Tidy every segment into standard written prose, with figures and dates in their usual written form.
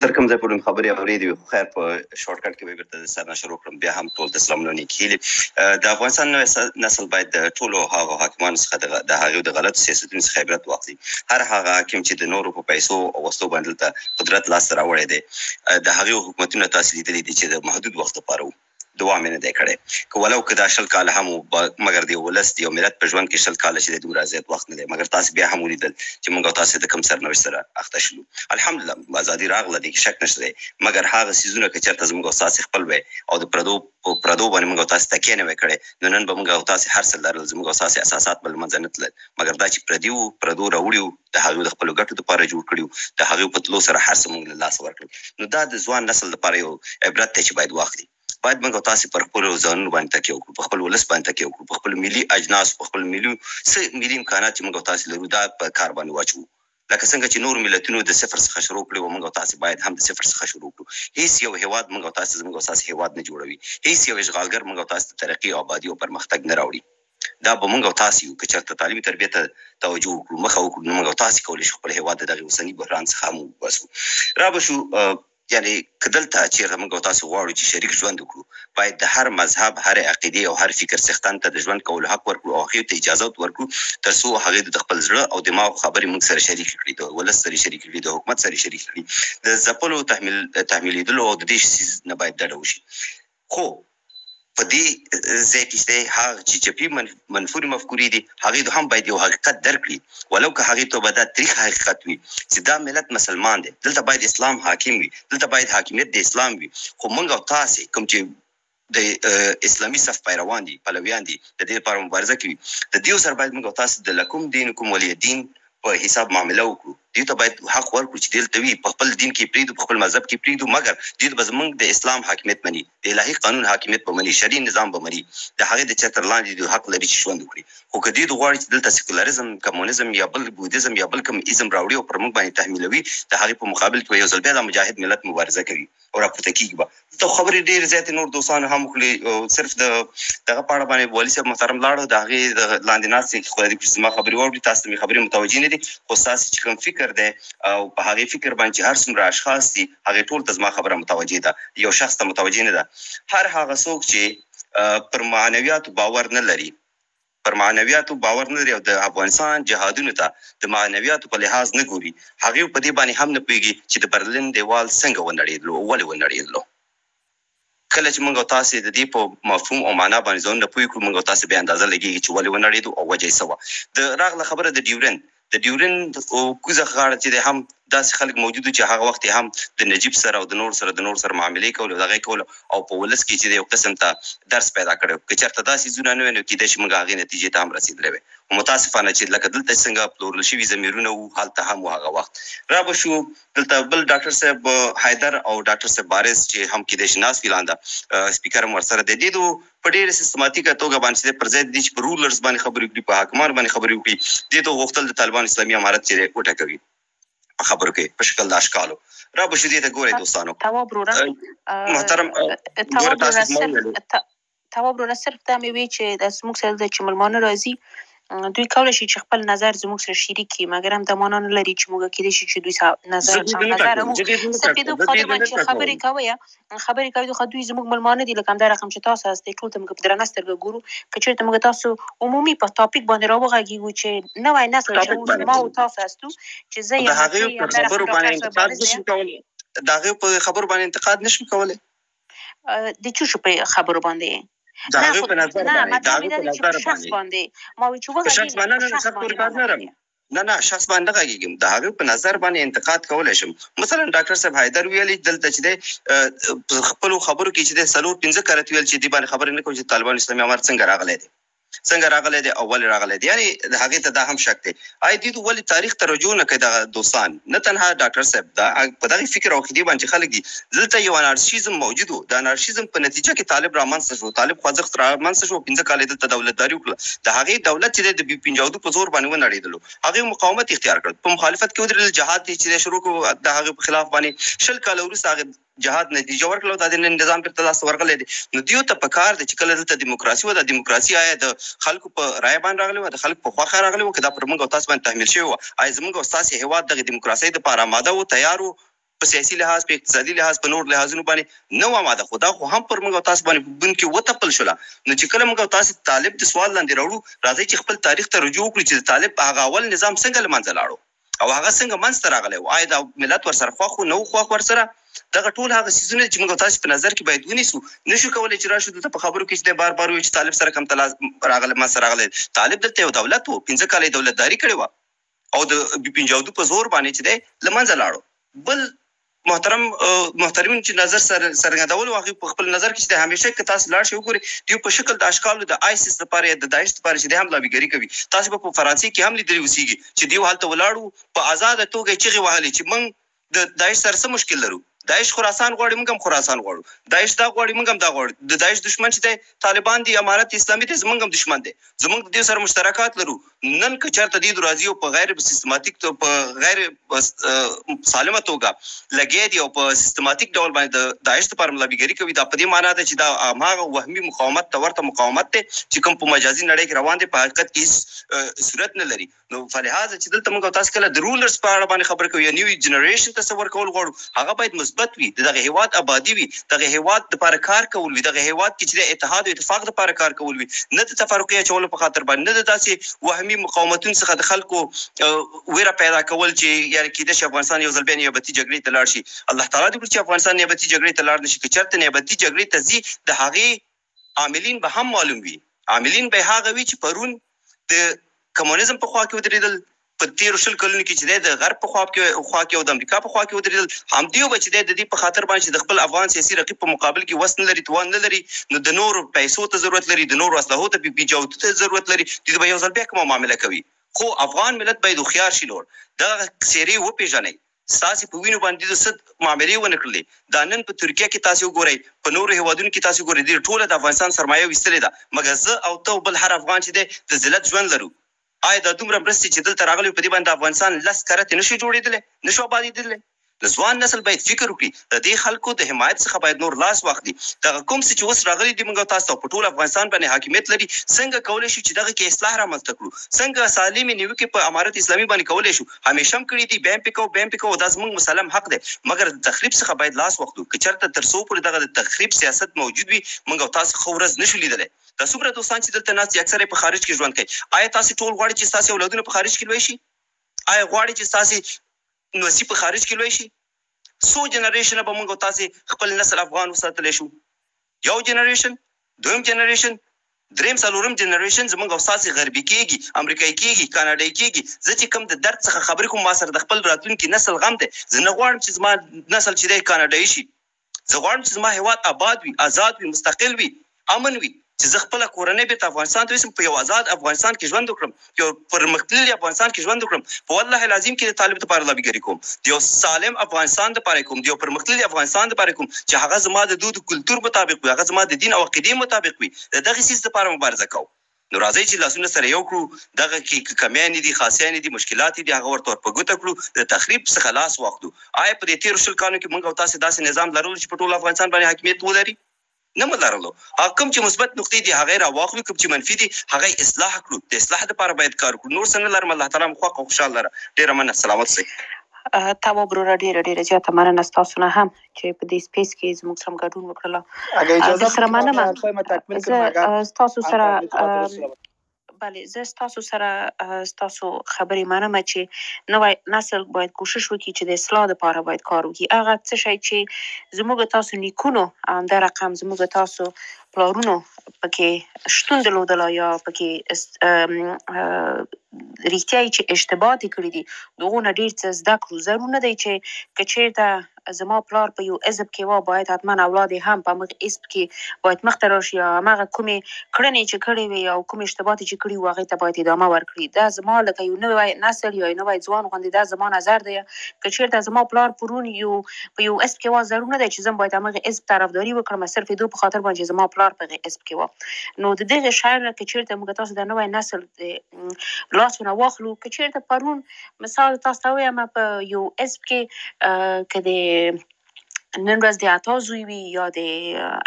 تر کوم ځای پورې خبرې اورېدې وي، خو خیر په شارټ کټ کې به بېرته د سر نه شروع کړم. بیا هم ټول د سلامونه نیکې هیلې. د افغانستان نوی نسل باید د ټولو هغو حاکمانو څخه د هغوی د غلطو سیاستونو څخه عبرت واخلي. هر هغه حاکم چې د نورو په پیسو او وسلو باندې دلته قدرت لاسته راوړی دی، د هغوی حکومتونه تاسې لیدلي دي چې د محدود وخت لپاره دوام یې نه دی کړی، که ولو که دا 20 کاله هم مګر د ولس د یو ملت په ژوند کې 20 کاله چې دی دومره زیات وخت نه دی. مګر تاسو بیا هم ولیدل چې موږ او تاسو د کوم سرنوشت سره اخته شولو. الحمدلله ازادي راغله، دې کې شک نشته دی. مګر هغه څیزونه که چېرته زموږ او تاسو خپل وی او د پردو باندې موږ او تاسو تکیه نه وی کړی، نو نن به موږ او تاسو هر څه لرل، زموږ او تاسو اساسات به له منځه نه تلل. مګر دا چې پردو راوړي د هغوی د خپلو ګټو دپاره جوړ کړي، د هغوی په تلو سره هر څه موږ له لاسه ورکړل. نو دا د ځوان نسل دپاره یو عبرت دی چې باید واخلي. باید موږ او تاسو پر خپلو ځانونو باندې تکیه وکړو، په خپل ولس باندې تکیه وکړو، په خپلو ملي اجناسو، په خپلو ملي امکانات چې موږ او تاسو لرو دا په کار باندې واچوو. لکه څنګه چې نور ملتونو د صفر څخه شروع کړي و، موږ او تاسو باید هم د صفر څخه شروع کړو. هیڅ یو هیواد موږ او تاسو زموږ او تاسو هیواد نه جوړوي. هیڅ یو اشغالګر موږ او تاسو ته ترقي او آبادي او پرمختګ نه راوړي. دا به موږ او تاسو یو که چېرته تعلیمي تربیې ته توجه وکړو، مخه وکړو، نو موږ او تاسو کولی شو خپل هیواد د دغې اوسني بحران څخه هم وباسو. را به شو یعنی که دلته چېرته موږ او تاسو غواړو چې شریک ژوند وکړو، باید د هر مذهب، هر عقیدې او هر فکر څښتن ته د ژوند کولو حق ورکړو او هغې ته اجازه ورکړو تر څو هغې د خپل زړه او دماغ خبرې موږ سره شریک کړي، د ولس سره شریک کړي، د حکومت سره شریک کړي. د ځپلو تحمیلېدلو او د دې څیز نه باید ډډه وشي. خو په دې ځای کې چې هغه چې جبهي منفورې مفکورې دي، هغې هم باید یو حقیقت درک کړي، ولو که هغې ته به دا تریخ حقیقت وي چې دا ملت مسلمان دی، دلته باید اسلام حاکم وي، دلته باید حاکمیت د اسلام وي. خو موږ او تاسې کوم چې د اسلامي صف پیروان دي، پلویان دي، د دې لپاره مبارزه کوي، د دې سره باید موږ او تاسو د لکم دین کوم ولی دین په حساب معامله وکړو. دې ته باید حق ورکړو چې دلته وي، په خپل دین کې پرېږدو، په خپل مذهب کې پرېږدو، مګر دې به زموږ د اسلام حاکمیت مني، د الهي قانون حاکمیت به مني، شرعي نظام به مني، د هغې د چتر لاندې د حق لري چې ژوند وکړي. خو که دې غواړي چې دلته سیکولرزم، کمونیزم یا بل بودیزم یا بل کوم ایزم راوړي او پر موږ باندې تحمیلوي، د هغې په مقابل کې یو ځل بیا د مجاهد ملت مبارزه کوي او راپورته کېږي. به دلته خبرې ډېرې زیاتې نور دوستانو هم وکړي، صرف د دغه په اړه باندې والي صاحب محترم لاړو، د هغې د لاندې ناستې خدای دې کړي زما خبرې واوري، تاسو ته مې خبرې متوجه نه دي، خو ستاسې چې کوم فکر دی او په هغې فکر باندې چې هر څومره اشخاص دي، هغې ټول ته زما خبره متوجه ده، یو شخص ته متوجه نه ده. هر هغه څوک چې پر معنویاتو باور نه لري، او د افغانستان جهادونو ته د معنویاتو په لحاظ نه ګوري، هغې په دې باندې هم نه پوهېږي چې د برلین دیوال څنګه ونړېدلو او ولې ونړېدلو. کله چې موږ او تاسې د دې په مفهوم او معنا باندې ځانونه پوه کړو، موږ او تاسې بیا اندازه لګېږي چې ولې ونړېدو او وجه یې څه وه. د راغله خبره د ډیورند کوزه غاړه چې دی، هم داسې خلک موجود چې هغه وخت هم د نجیب سره او د نور سره معاملې کولو، دغه کولو او په ولس کې چې یو قسم ته درس پیدا کړی. که چېرته دا څیزونه نه وي، نو کېدای شي موږ هغې نتیجې ته هم رسېدلی وی. متاسفانه چې لکه دلته څنګه پلورل شوي ضمیرونه وو، هلته هم و هغه وخت. را به شو دلته بل ډاکټر صاحب حیدر او ډاکټر صاحب بارز چې هم کېدای شي ناست وي لاندې، سپیکر هم ورسره دی، دې په ډېره سیستماتیکه توګه باندې پر ځای د دې چې په رولرز باندې خبرې وکړي، په حاکمان باندې خبرې وکړي، دې ته غوښتل د طالبان اسلامي امارت چې دی وټاکوي په خبرو کې په شکل د اشکالو. را به شو دې ته ګورئ دوستانو محترم، تواب وروره صرف دا مې وی چې د زموږ سره د چې مېلمانه راځي، دوی کولی شي چې خپل نظر زموږ سره شریک کړي، مګر هم دا معنا نه لري چې موږ کېدای شي چې دوی نظر سپېدو په خاطر باندې چې خبرې کوي، خو دوی زموږ مېلمانه دي، لکه همدا رقم چې تاسو هستئ، ټول ته موږ په درنه سترګه ګورو. که چېرته موږ تاسو عمومي په ټاپک باندې راوغږېږو چې نوی نسل چې اوس ما او تاسو هستو، چې زه د هغې په خبرو باندې انتقاد نشم کولی. د چو شو په خبرو باندې د هغې په نظر باندې ما وی چې شخص باندې نه شخص باندې غږیږم، د هغې په نظر باندې انتقاد کولی شم. مثلا ډاکټر صاحب حیدر ویلي دلته چې دی خپلو خبرو کې چې دی 4-5 کرت ویل چې دې باندې خبرې نه کوي چې طالبان اسلامي امارت څنګه راغلی دی او ولې راغلی دی، یعنی د هغې ته دا هم شک دی. دې ولې تاریخ ته رجوع نه کوي دغه دوستان، نه تنها ډاکټر صاحب دا په دغې فکر او عقیدې باندې خلک دي. دلته یو انارشیزم موجود و، د انارشیزم په نتیجه کې طالب رامنځته شو، طالب خوځښت رامنځته شو، 15 کاله دلته دولتداري وکړه. د هغې دولت چې دی د پنجاودو په زور باندې ونړېدلو، هغې مقاومت اختیار کړ، په مخالفت کې ودرېدل، جهاد چې شروع کړو د هغې په خلاف باندې. 20 کاله وروسته هغې جهاد نتیجه ورکړه، دا د نظام پر تلاس ورغلی دی. نو دیو ته پکار دی چې کله دلته دیموکراسي وه، د دیموکراسي آیا د خلکو په رایه باندې راغلی وه، د خلکو په خوښه راغلی وه، که دا پر موږ او تاسو باندې تحمیل شوی وه، آیا زموږ او ستاسې هېواد دغې دیموکراسۍ دپاره آماده و، تیار و؟ په سیاسي لحاظ په اقتصادي لحاظ په نور لحاظونو باندې نو آماده خو دا خو هم پر موږ تاسو باندې بن کې وتپل شولا نو چې کله موږ تاسو طالب د سوال لاندې راوړو راځي چې خپل تاریخ ته رجوع کړو چې طالب هغه اول نظام څنګه لمنځه لاړو او هغه څنګه منځ ته راغلی او آیا د ملت ورسره خو نو خو ورسره دغه ټول هغه سيزونه چې موږ تاسو په نظر کې باید ونیسو نشو کولای چې راشو د په خبرو کې چې بار بار وي چې طالب سره کم تلاش راغلی ما سره راغلی طالب دلته یو دولت وو 15 کال دولتداري کړې و او د پنځاودو په زور باندې چې د لمنځه لاړو بل محترمین چې نظر سرګندول واغې په خپل نظر کې چې همیشه کې تاسو لاړ شئ وګورئ دی په شکل د اشکالو د آیسیس لپاره د داعش لپاره چې د هم لابیګری کوي تاسو په فرانسې کې هم لیدلی وسیږي چې دی حالت ولاړو په آزاد توګه چیغي وهلي چې موږ د داعش سره څه مشکل لرو داعش خراسان غواړي موږ هم خراسان غواړو داعش دا غواړي موږ هم دا غواړو د داعش دشمن چې دی طالبان دي امارت اسلامي دي زموږ هم دشمن دي زموږ د دې سره مشترکات لرو نن که چېرته دي راځي او په غیر سیستماتیک تو په غیر سالمه توګه لګي دي او په سیستماتیک ډول باندې د داعش لپاره ملابیګری کوي دا په دې معنی ده چې دا هغه وهمي مقاومت ورته مقاومت ته چې کوم په مجازي نړۍ کې روان دي په حقیقت کې صورت نه لري نو فلهذا چې دلته موږ تاسو کله د رولرز په اړه باندې خبرې کوو نیو جنریشن تصور کول غواړو هغه باید مثبت وي دغه هیواد آبادی وي دغه هیواد لپاره کار کول وي دغه هیواد کې چې د اتحاد او اتفاق لپاره کار کول وي نه د تفرقه چول په خاطر باندې نه د داسې وهمي مقاومتونو څخه د خلکو ویره پیدا کول چې یعنی کې د افغانستان یو ځل بیا نیابتي جګړې ته لاړ شي الله تعالی دې چې افغانستان نیابتي جګړې ته لاړ نشي چې چرته نیابتي جګړې ته ځي د هغې عاملین به هم معلوم وي عاملین به هغه وي چې پرون د کمونیزم په خوا کې ودرېدل په 13 کلونو کې چې د غرب په خوا کې او د امریکا په خوا کې ودرېدل هم دیو بچ د دې په خاطر باندې د خپل افغان سیاسي رقیب په مقابل کې وسن لري توان نه لري نو د نور پیسو ته ضرورت لري د نور اسلحو ته پیجاوت ته ضرورت لري د یو ځل بیا کومه معاملې کوي خو افغان ملت باید خوشحال شي لور د سيري و پیژنې ساسي په وینو باندې د صد معاملې ونکړلې دا نن په ترکیه کې تاسو ګورئ په نور هیوادونو کې تاسو ګورئ د ټوله د افغانستان سرمایه وستلې ده مګر زه او ته بل هر افغان چې د ذلت ژوند لرو آیا د دومره مرستې چې دلته راغلي په دې باندې افغانستان لس کرته نشي جوړېدلی نشو آبادېدلی د ځوان نسل باید فکر وکړي د دې خلکو د حمایت څخه باید نور لاس واخلي دغه کوم څه چې اوس راغلي دي موږ تاسو په ټول افغانستان باندې حاکمیت لري څنګه کولای شو چې دغه کې اصلاح رامنځته کړو څنګه سالمې نیوکې په امارت اسلامي باندې کولای شو همیشه هم کړی دي بیم پکو دا زموږ مسلم حق دی مګر د تخریب څخه باید لاس واخلو که چېرته تر څو پورې دغه د تخریب سیاست موجود وي موږ تاسو خو ورځ نشو لیدلی د څومره دوستان چې دلته ناست اکثره په خارج کې ژوند کوي آیا تاسو ټول غواړئ چې تاسو اولادونه په خارج کې لوي شي آیا غواړئ چې تاسو نوسی په خارج کې لوي شي سو جنریشن به موږ تاسو خپل نسل افغان وساتلی شو یو جنریشن دویم جنریشن دریم څلورم جنریشن زموږ اساسي غربي کېږي امریکایي کېږي کاناډایي کېږي زه چې کوم د درد څخه خبرې کوم ما سره د خپل راتلونکي نسل غم دی زه نه غواړم چې زما نسل چې دی کاناډایي شي زه غواړم چې زما هیواد آباد وي آزاد وي مستقل وي امن وي چې زه خپل کورنۍ بیرته افغانستان ته وسم په یو آزاد افغانستان کې ژوند وکړم یو پرمختللی افغانستان کې ژوند وکړم په والله العظیم کې د طالب لپاره لابیګری کوم د یو سالم افغانستان لپاره کوم د یو پرمختللی افغانستان لپاره کوم چې هغه زما د دود کلچر مطابق وي هغه زما د دین او عقیدې مطابق وي دغه سیس لپاره مبارزه کوم نو راځي چې لاسونه سره یو کړو دغه کې کمیان دي خاصیان دي مشکلات دي هغه ورته په ګوته کړو د تخریب څخه لاس واخلو آیا په دې 13 کالو کې موږ تاسو داسې نظام لرو چې په ټول افغانستان باندې حاکمیت ولري نه ملارلو کوم چې مثبت نقطې دي هغه را واخلو کوم چې منفي دي هغه اصلاح کړو د اصلاح لپاره باید کار وکړو نور څنګه لرم الله تعالی مخ او خوشاله لره ډیر مننه سلامت سي تاسو برو ډیره زیاته مننه تاسو نه هم چې په دې سپیس کې زموږ سره ګډون وکړل اگه اجازه سره مننه تاسو سره بله زه تاسو سره تاسو خبرې منم چې نوی نسل باید کوشش وکړي چې د اصلاح لپاره باید کار وکړي هغه څه شی چې زموږ تاسو نیکونو همدا رقم زموږ تاسو پلارونو پکې شتون درلودله یا پکې رښتیا چې اشتباه کړي دي دغه نه ډېر څه زده کړو ضرور نه دی چې که چېرته زما پلار په یو حزب کې و باید حتما اولاد هم په هغه حزب کې باید مخته راشي یا هغه کومې کړنې چې کړې وي او کومې اشتباهات چې کړي وي هغې ته باید ادامه ورکړي دا زما لکه یو نوی نسل یا یو نوی ځوان غوندې دا زما نظر دی که چېرته زما پلار پرون په یو حزب کې و ضرور نه دی چې زه باید همغه حزب طرفداري وکړم صرف دو په خاطر باندې زما پلار په هغه حزب کې و نو د دغه شیانو که چېرته موږ تاسو د نوی نسل لاسونه واخلو که چېرته پرون مثال تاسو ته ووایم په یو حزب کې که د نن ورځ د عطا زوی وي یا د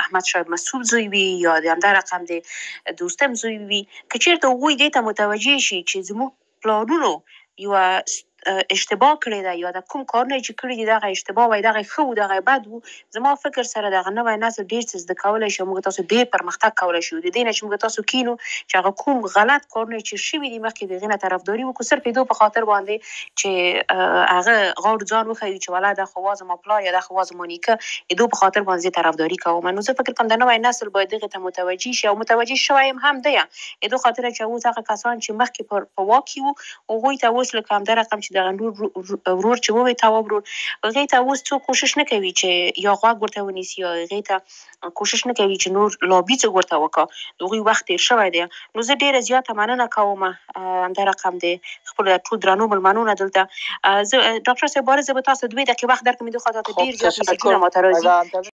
احمد شاه مسعود زوی وي یا د همدا رقم د دوستم زوی وي که چېرته هغوی دې ته متوجه شي چې زموږ پلانونو یوه اشتباه کړی دی یا د کوم کارونه چې کړي دي دغه اشتباه وای دغه ښه و دغه بد و زما فکر سره دغه نوی نسل ډېر څه زده کولی شي موږ تاسو ډېر پرمختګ کولی شو د دې نه چې موږ تاسو کینو چې هغه کوم غلط کارونه چې شوي دي مخکې د هغې نه طرفداري وکړو صرف د دوی په خاطر باندې چې هغه غاړو ځان وښیي چې والله دا خو وا زما پلار یا دا خو وا زما نیکه د دوی په خاطر باندې زه طرفداري کوم نو زه فکر کوم د نوی نسل باید دغې ته متوجه شي او متوجه شوی هم دی د دوی خاطره چې اوس هغه کسان چې مخکې په واک کې وو هغوی ته اوس لکه همدا رقم چې دغه ورور چې ووی تواب ورور هغې ته اوس څوک کوشش نه کوي چې یا غوږ ورته ونیسي یا هغې ته کوشش نه کوي چې نور لابي څوک ورته وکړه د هغوی وخت تېر شوی دی نو زه ډېره زیاته مننه کوم همدا رقم د خپلو ټول درنو مېلمنو نه دلته زه ډاکټر صاحب باره زه به تاسو 2 دقیقې وخت درکړم دوی خاطر ډېر زیات میسجونه ماته راځي